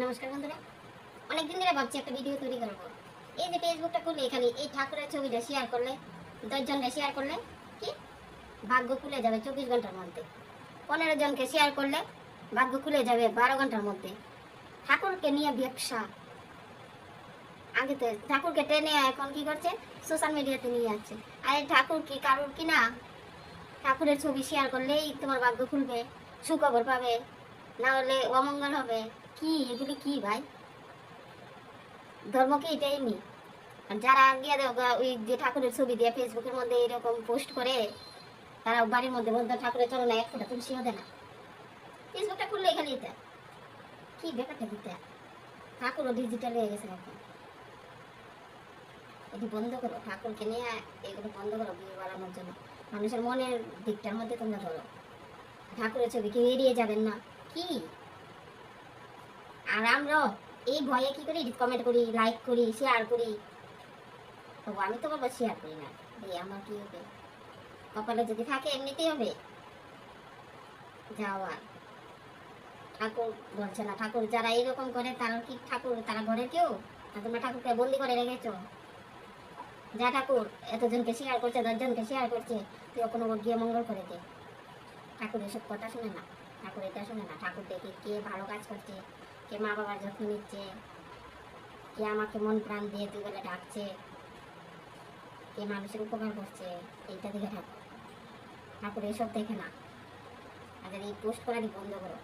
নমস্কার বন্ধুরা, অনেকদিন ধরে ভাবছি একটা ভিডিও তৈরি করবো। এই যে ফেসবুকটা খুলে এখানে এই ঠাকুরের ছবিটা শেয়ার করলে, 10 জনকে শেয়ার করলে কি ভাগ্য খুলে যাবে 24 ঘন্টার মধ্যে। 15 জনকে শেয়ার করলে ভাগ্য খুলে যাবে 12 ঘন্টার মধ্যে। ঠাকুরকে নিয়ে ব্যবসা। আগে তো ঠাকুরকে টেনে এখন কি করছে, সোশ্যাল মিডিয়াতে নিয়ে যাচ্ছে। আর এই ঠাকুর কি কারুর কি না? ঠাকুরের ছবি শেয়ার করলেই তোমার ভাগ্য খুলবে, সুখবর পাবে, না হলে অমঙ্গল হবে। কি এগুলি কি ভাই? ধর্ম কি এটাই নি? আর যারা গিয়ে ওই যে ঠাকুরের ছবি দিয়ে ফেসবুকের মধ্যে এরকম পোস্ট করে, তারা বাড়ির মধ্যে বলতে ঠাকুরের চরণে এক ফোঁটা তুলসীও দেয় না। ফেসবুকটা খুললে এখানে এটা কি ব্যাপারটা দিতে? ঠাকুরও ডিজিটাল হয়ে গেছে এখন। এটি বন্ধ করো, ঠাকুরকে নিয়ে এগুলো বন্ধ করো বিয়ে বাড়ানোর জন্য। মানুষের মনের দিকটার মধ্যে তোমরা ধরো। ঠাকুরের ছবি কেউ এড়িয়ে যাবেন না কি? আর আমরা এই ভয়ে কি করি, কমেন্ট করি, লাইক করি, শেয়ার করি। তবু আমি তো বলবো শেয়ার করি না, দিয়ে আমার কি হবে? কপালে যদি থাকে এমনিতেই হবে। যাওয়া ঠাকুর বলছে না, ঠাকুর যারা এইরকম করে তারা কি ঠাকুর, তারা ঘরের কেউ? আর তোমরা ঠাকুরকে বন্দি করে রেখেছো। যা ঠাকুর এতজনকে শেয়ার করছে, 10 জনকে শেয়ার করছে, তুই কোনো গিয়ে মঙ্গল করে দে। ঠাকুর এসব কথা শুনে না, ঠাকুর এটা শুনে না। ঠাকুর দেখে কে ভালো কাজ করছে, কে মা বাবার যত্ন নিচ্ছে, কে আমাকে মন প্রাণ দিয়ে তুই বলে ডাকছে, কে মানুষের উপকার করছে, এইটা দেখে ঠাকুর। ঠাকুর এসব দেখে না। আর এই পোস্ট করারই বন্ধ করো।